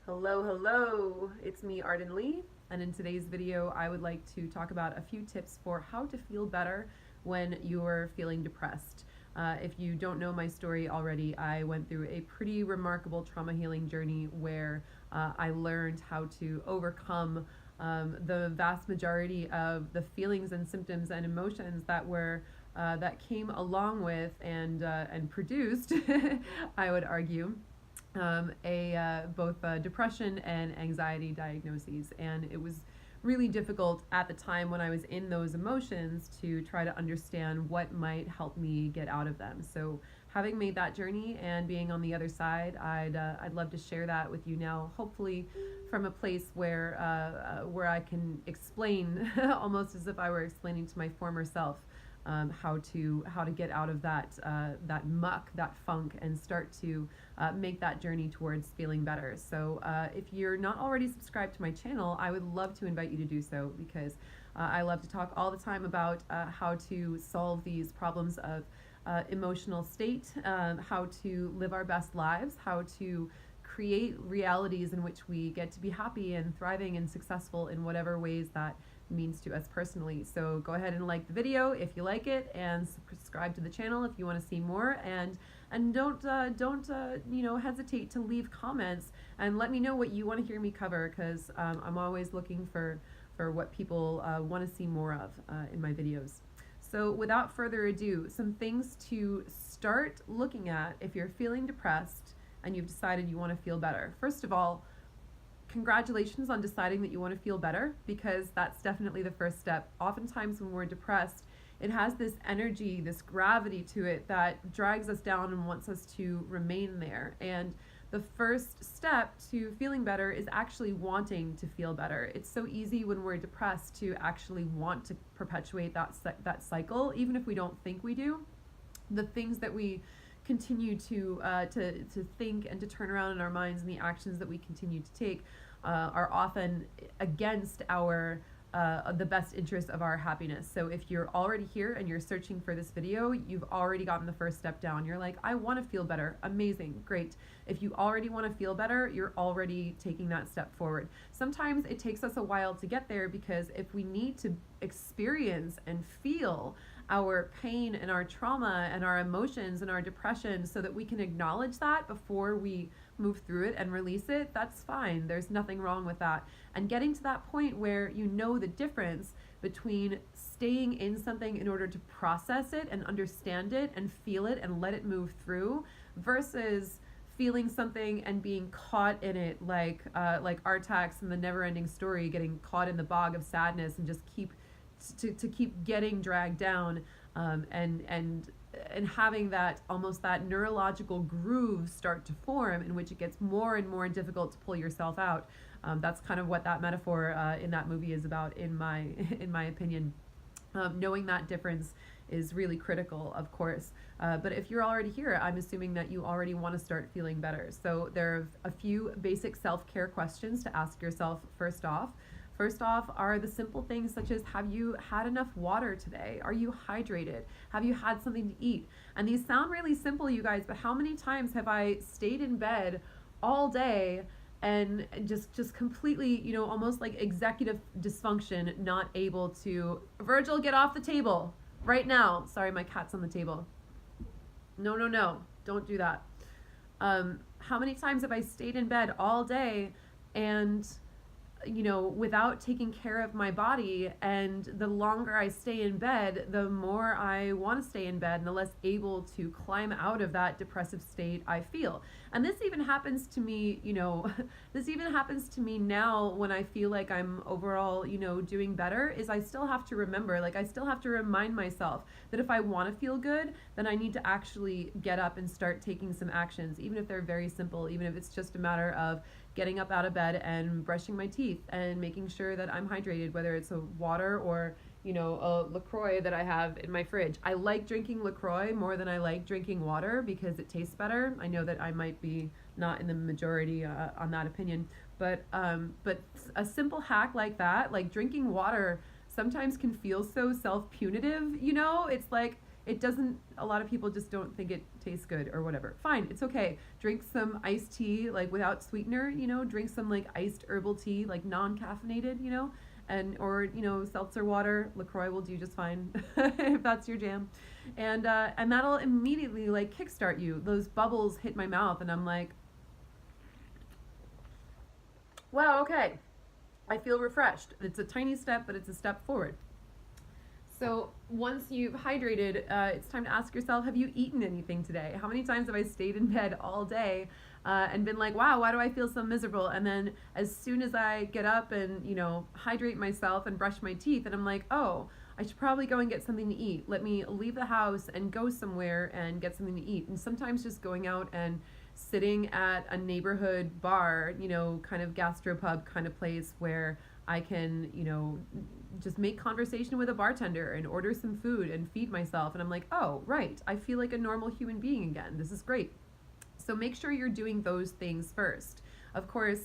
Hello, it's me, Arden Lee, and in today's video, I would like to talk about a few tips for how to feel better when you're feeling depressed. If you don't know my story already, I went through a pretty remarkable trauma healing journey where I learned how to overcome the vast majority of the feelings and symptoms and emotions that came along with and produced, I would argue, both depression and anxiety diagnoses, and it was really difficult at the time when I was in those emotions to try to understand what might help me get out of them. So, having made that journey and being on the other side, I'd love to share that with you now. Hopefully, from a place where I can explain almost as if I were explaining to my former self. How to get out of that muck, that funk, and start to make that journey towards feeling better. So if you're not already subscribed to my channel, I would love to invite you to do so, because I love to talk all the time about how to solve these problems of emotional state, how to live our best lives, how to create realities in which we get to be happy and thriving and successful in whatever ways that means to us personally. So go ahead and like the video if you like it, and subscribe to the channel if you want to see more, and don't hesitate to leave comments and let me know what you want to hear me cover, because I'm always looking for what people want to see more of in my videos. So without further ado, some things to start looking at if you're feeling depressed and you've decided you want to feel better. First of all, congratulations on deciding that you want to feel better, because that's definitely the first step. Oftentimes when we're depressed, it has this energy, this gravity to it that drags us down and wants us to remain there. And the first step to feeling better is actually wanting to feel better. It's so easy when we're depressed to actually want to perpetuate that cycle, even if we don't think we do. The things that we continue to think and to turn around in our minds, and the actions that we continue to take are often against the best interest of our happiness. So if you're already here and you're searching for this video, you've already gotten the first step down. You're like, I want to feel better. Amazing, great. If you already want to feel better, you're already taking that step forward. Sometimes it takes us a while to get there, because if we need to experience and feel our pain and our trauma and our emotions and our depression so that we can acknowledge that before we move through it and release it, that's fine. There's nothing wrong with that. And getting to that point where you know the difference between staying in something in order to process it and understand it and feel it and let it move through, versus feeling something and being caught in it, like Artax in the Never-Ending Story, getting caught in the bog of sadness and just keep getting dragged down, and having that almost that neurological groove start to form, in which it gets more and more difficult to pull yourself out. That's kind of what that metaphor in that movie is about, in my opinion. Knowing that difference is really critical, of course. But if you're already here, I'm assuming that you already want to start feeling better. So there are a few basic self-care questions to ask yourself first off. First off are the simple things such as, have you had enough water today? Are you hydrated? Have you had something to eat? And these sound really simple, you guys, but how many times have I stayed in bed all day and just completely, almost like executive dysfunction, not able to... Virgil, get off the table right now. Sorry, my cat's on the table. No, don't do that. How many times have I stayed in bed all day and without taking care of my body, and the longer I stay in bed, the more I want to stay in bed and the less able to climb out of that depressive state I feel. And this even happens to me, this even happens to me now when I feel like I'm overall, doing better, is I still have to remember, I still have to remind myself that if I want to feel good, then I need to actually get up and start taking some actions, even if they're very simple, even if it's just a matter of getting up out of bed and brushing my teeth and making sure that I'm hydrated, whether it's a water or, a LaCroix that I have in my fridge. I like drinking LaCroix more than I like drinking water because it tastes better. I know that I might be not in the majority on that opinion, but a simple hack like that, like drinking water, sometimes can feel so self-punitive, It's like, it doesn't, a lot of people just don't think it tastes good or whatever. Fine, it's okay. Drink some iced tea, like without sweetener, drink some like iced herbal tea, like non-caffeinated, and, or, seltzer water. LaCroix will do just fine if that's your jam. And that'll immediately like kickstart you. Those bubbles hit my mouth and I'm like, wow, okay. I feel refreshed. It's a tiny step, but it's a step forward. So once you've hydrated, it's time to ask yourself, have you eaten anything today? How many times have I stayed in bed all day and been like, wow, why do I feel so miserable? And then as soon as I get up and, hydrate myself and brush my teeth, and I'm like, oh, I should probably go and get something to eat. Let me leave the house and go somewhere and get something to eat. And sometimes just going out and sitting at a neighborhood bar, kind of gastropub kind of place where I can, just make conversation with a bartender and order some food and feed myself. And I'm like, oh, right, I feel like a normal human being again. This is great. So make sure you're doing those things first. Of course,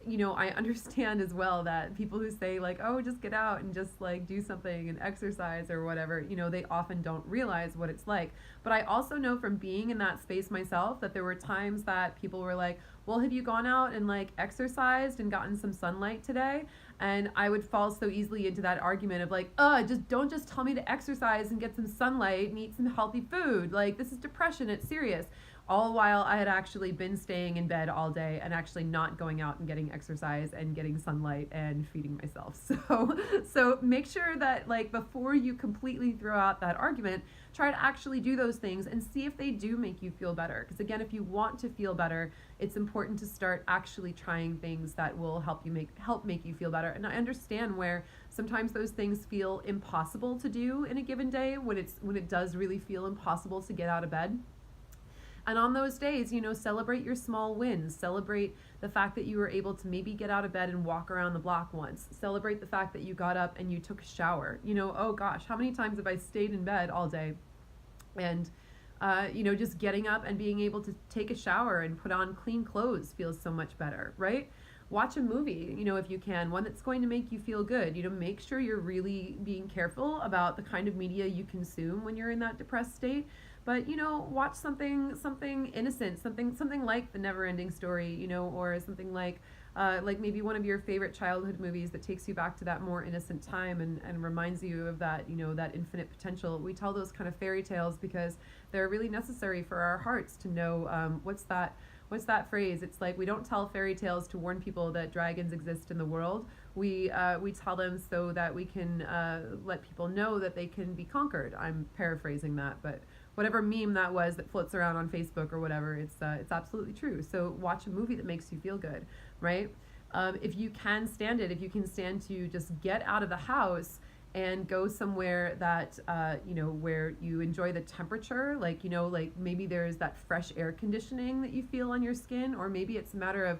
I understand as well that people who say like, oh, just get out and just like do something and exercise or whatever, they often don't realize what it's like. But I also know from being in that space myself that there were times that people were like, well, have you gone out and like exercised and gotten some sunlight today? And I would fall so easily into that argument of like, don't just tell me to exercise and get some sunlight and eat some healthy food. Like, this is depression, it's serious. All while I had actually been staying in bed all day and actually not going out and getting exercise and getting sunlight and feeding myself. So make sure that like before you completely throw out that argument, try to actually do those things and see if they do make you feel better. Because again, if you want to feel better, it's important to start actually trying things that will help make you feel better. And I understand where sometimes those things feel impossible to do in a given day when it does really feel impossible to get out of bed. And on those days, celebrate your small wins. Celebrate the fact that you were able to maybe get out of bed and walk around the block once. Celebrate the fact that you got up and you took a shower. Oh gosh, how many times have I stayed in bed all day? And, just getting up and being able to take a shower and put on clean clothes feels so much better, right? Watch a movie, if you can, one that's going to make you feel good. Make sure you're really being careful about the kind of media you consume when you're in that depressed state. But, watch something innocent, something like The Never-Ending Story, or something like maybe one of your favorite childhood movies that takes you back to that more innocent time and reminds you of that, that infinite potential. We tell those kind of fairy tales because they're really necessary for our hearts to know, what's that phrase? It's like, we don't tell fairy tales to warn people that dragons exist in the world. We tell them so that we can let people know that they can be conquered. I'm paraphrasing that, but whatever meme that was that floats around on Facebook or whatever, it's absolutely true. So watch a movie that makes you feel good, right? If you can stand it, if you can stand to just get out of the house and go somewhere that, where you enjoy the temperature, like maybe there's that fresh air conditioning that you feel on your skin, or maybe it's a matter of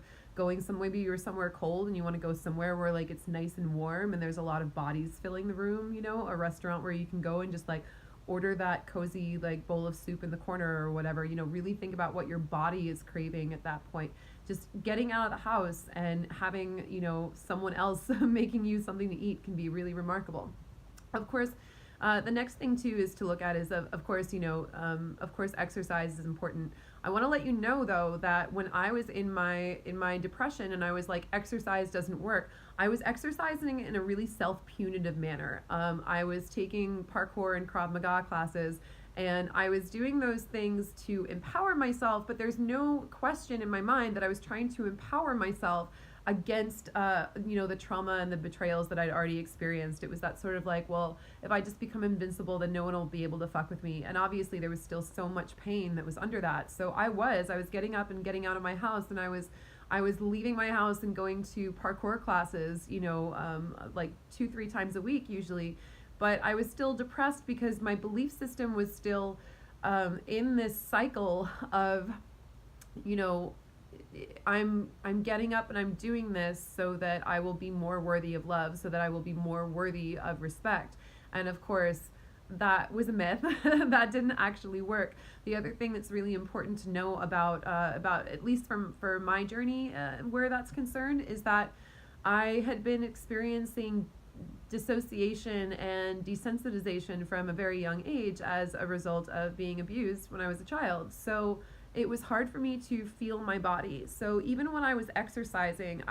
maybe you're somewhere cold and you want to go somewhere where like it's nice and warm and there's a lot of bodies filling the room, a restaurant where you can go and just like order that cozy like bowl of soup in the corner or whatever. Really think about what your body is craving at that point. Just getting out of the house and having, someone else making you something to eat can be really remarkable. Of course, the next thing too is to look at is of course exercise is important. I want to let you know though that when I was in my depression and I was like, exercise doesn't work, I was exercising in a really self-punitive manner. I was taking parkour and Krav Maga classes, and I was doing those things to empower myself, but there's no question in my mind that I was trying to empower myself against the trauma and the betrayals that I'd already experienced. It was that sort of like, well, if I just become invincible, then no one will be able to fuck with me. And obviously there was still so much pain that was under that. So I was getting up and getting out of my house, and I was leaving my house and going to parkour classes, like 2-3 times a week usually. But I was still depressed because my belief system was still in this cycle of, I'm getting up and I'm doing this so that I will be more worthy of love, so that I will be more worthy of respect. And of course, that was a myth. That didn't actually work. The other thing that's really important to know about at least for my journey where that's concerned is that I had been experiencing dissociation and desensitization from a very young age as a result of being abused when I was a child. So it was hard for me to feel my body. So even when I was exercising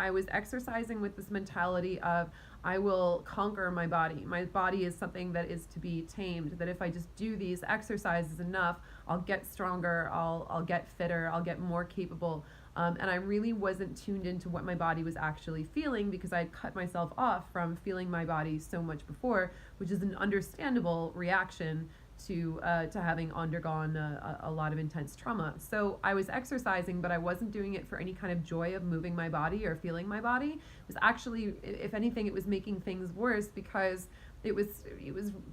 with this mentality of I will conquer my body. My body is something that is to be tamed, that if I just do these exercises enough, I'll get stronger, I'll get fitter, I'll get more capable. And I really wasn't tuned into what my body was actually feeling because I had cut myself off from feeling my body so much before, which is an understandable reaction to having undergone a lot of intense trauma. So I was exercising, but I wasn't doing it for any kind of joy of moving my body or feeling my body. It was actually, if anything, it was making things worse because it was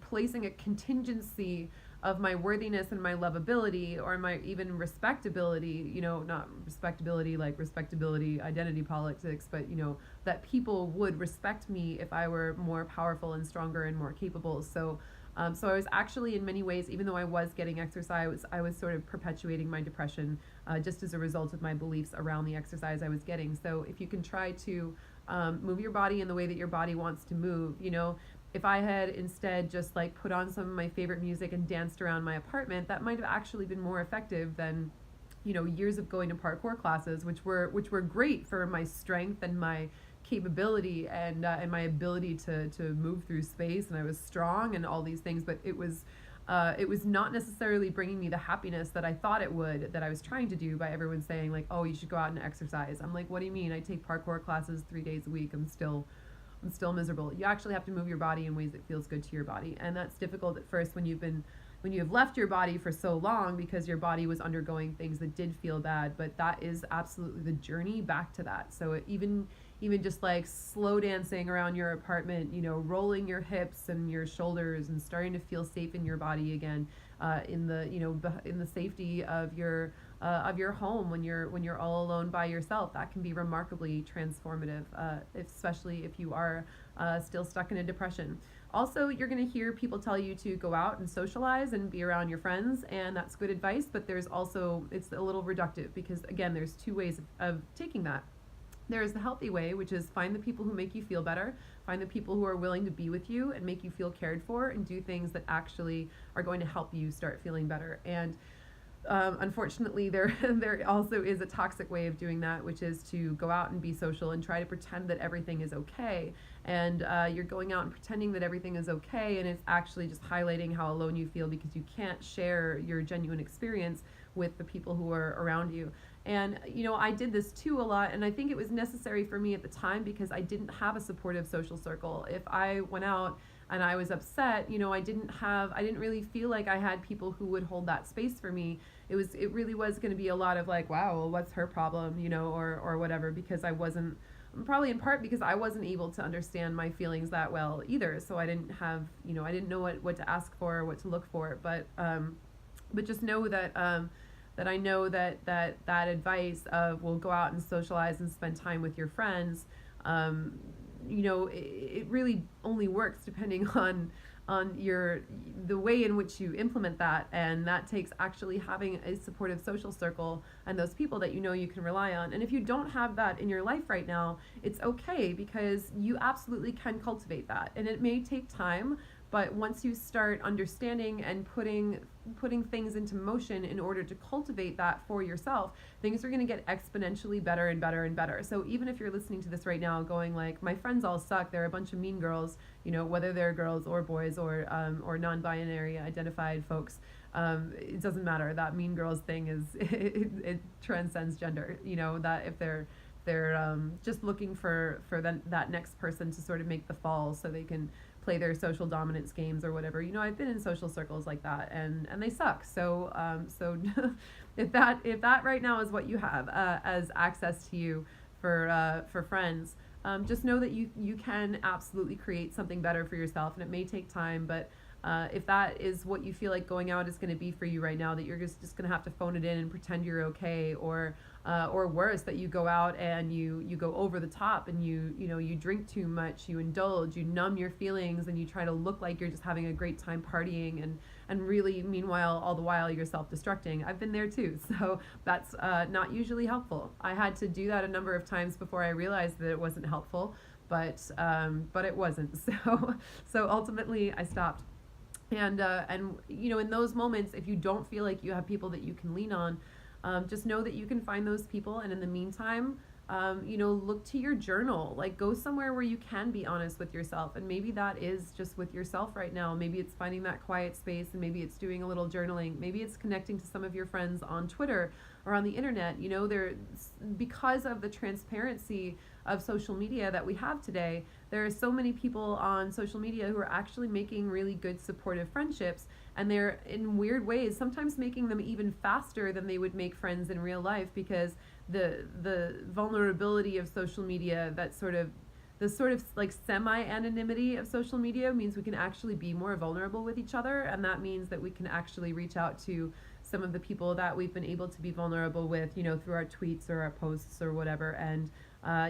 placing a contingency of my worthiness and my lovability or my even respectability, not respectability like respectability identity politics, but that people would respect me if I were more powerful and stronger and more capable. So I was actually, in many ways, even though I was getting exercise, I was sort of perpetuating my depression just as a result of my beliefs around the exercise I was getting. So if you can try to move your body in the way that your body wants to move, if I had instead just like put on some of my favorite music and danced around my apartment, that might have actually been more effective than years of going to parkour classes, which were great for my strength and my capability and my ability to move through space, and I was strong and all these things, but it was not necessarily bringing me the happiness that I thought it would, that I was trying to do by everyone saying like, oh, you should go out and exercise. I'm like, what do you mean? I take parkour classes 3 days a week. I'm still miserable. You actually have to move your body in ways that feels good to your body, and that's difficult at first when you have left your body for so long because your body was undergoing things that did feel bad, but that is absolutely the journey back to that. So even just like slow dancing around your apartment, rolling your hips and your shoulders and starting to feel safe in your body again, in the safety of your home when you're all alone by yourself, that can be remarkably transformative, especially if you are still stuck in a depression. Also, you're going to hear people tell you to go out and socialize and be around your friends, and that's good advice, but it's a little reductive because, again, there's two ways of taking that. There's the healthy way, which is find the people who make you feel better, find the people who are willing to be with you and make you feel cared for and do things that actually are going to help you start feeling better. And unfortunately, there also is a toxic way of doing that, which is to go out and be social and try to pretend that everything is okay. And you're going out and pretending that everything is okay, and it's actually just highlighting how alone you feel because you can't share your genuine experience with the people who are around you. And I did this too a lot, and I think it was necessary for me at the time because I didn't have a supportive social circle. If I went out and I was upset, I didn't really feel like I had people who would hold that space for me. It really was going to be a lot of like, wow, well, what's her problem, or whatever, because I wasn't, probably in part because I wasn't able to understand my feelings that well either. So I didn't have, I didn't know what to ask for or what to look for. But just know that that I know that advice of, well, go out and socialize and spend time with your friends, it really only works depending on the way in which you implement that, and that takes actually having a supportive social circle and those people that you can rely on. And if you don't have that in your life right now, it's okay, because you absolutely can cultivate that, and it may take time. But once you start understanding and putting things into motion in order to cultivate that for yourself, things are going to get exponentially better and better and better. So even if you're listening to this right now going like, my friends all suck, they're a bunch of mean girls, whether they're girls or boys or non-binary identified folks, it doesn't matter. That mean girls thing it transcends gender. That if they're just looking for that next person to sort of make the fall so they can play their social dominance games or whatever. I've been in social circles like that, and they suck. So if that right now is what you have as access to you for friends, just know that you can absolutely create something better for yourself, and it may take time, but if that is what you feel like going out is going to be for you right now, that you're just going to have to phone it in and pretend you're okay, or worse, that you go out and you go over the top and you drink too much, you indulge, you numb your feelings, and you try to look like you're just having a great time partying, and really, meanwhile, all the while you're self-destructing. I've been there too, so that's not usually helpful. I had to do that a number of times before I realized that it wasn't helpful. but it wasn't. So ultimately I stopped. And you know, in those moments, if you don't feel like you have people that you can lean on, just know that you can find those people. And in the meantime, you know, look to your journal. Like, go somewhere where you can be honest with yourself. And maybe that is just with yourself right now. Maybe it's finding that quiet space, and maybe it's doing a little journaling. Maybe it's connecting to some of your friends on Twitter or on the internet. You know, because of the transparency of social media that we have today, there are so many people on social media who are actually making really good supportive friendships, and they're in weird ways sometimes making them even faster than they would make friends in real life, because the vulnerability of social media, that sort of the sort of like semi anonymity of social media, means we can actually be more vulnerable with each other, and that means that we can actually reach out to some of the people that we've been able to be vulnerable with, you know, through our tweets or our posts or whatever. And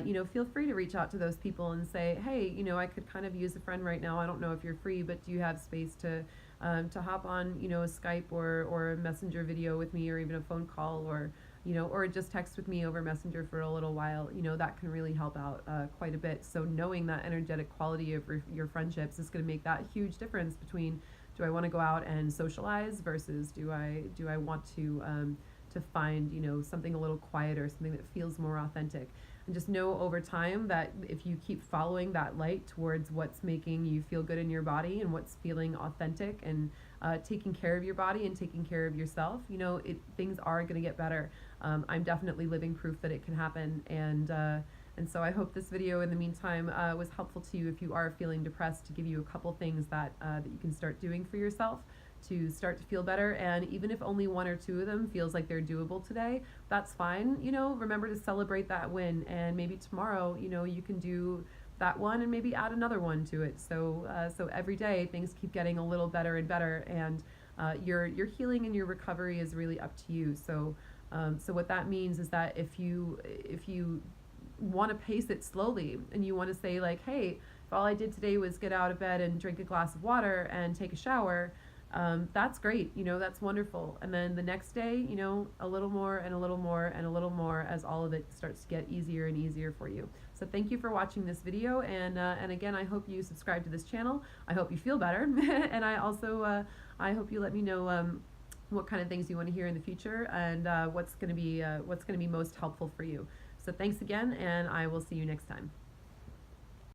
you know, feel free to reach out to those people and say, hey, you know, I could kind of use a friend right now. I don't know if you're free, but do you have space to hop on, you know, a Skype or a Messenger video with me, or even a phone call, or you know, or just text with me over Messenger for a little while. You know, that can really help out quite a bit. So knowing that energetic quality of your friendships is going to make that huge difference between, do I want to go out and socialize versus do I want to find, you know, something a little quieter, something that feels more authentic. And just know over time that if you keep following that light towards what's making you feel good in your body and what's feeling authentic, and taking care of your body and taking care of yourself, you know, things are going to get better. I'm definitely living proof that it can happen. And so I hope this video in the meantime was helpful to you if you are feeling depressed, to give you a couple things that you can start doing for yourself to start to feel better. And even if only one or two of them feels like they're doable today, that's fine. You know, remember to celebrate that win, and maybe tomorrow, you know, you can do that one and maybe add another one to it. So every day things keep getting a little better and better, and your healing and your recovery is really up to you. So what that means is that if you want to pace it slowly, and you want to say like, hey, if all I did today was get out of bed and drink a glass of water and take a shower, that's great, you know, that's wonderful. And then the next day, you know, a little more and a little more and a little more, as all of it starts to get easier and easier for you. So thank you for watching this video, and again, I hope you subscribe to this channel. I hope you feel better, and I also I hope you let me know what kind of things you want to hear in the future, and what's going to be most helpful for you. So thanks again, and I will see you next time.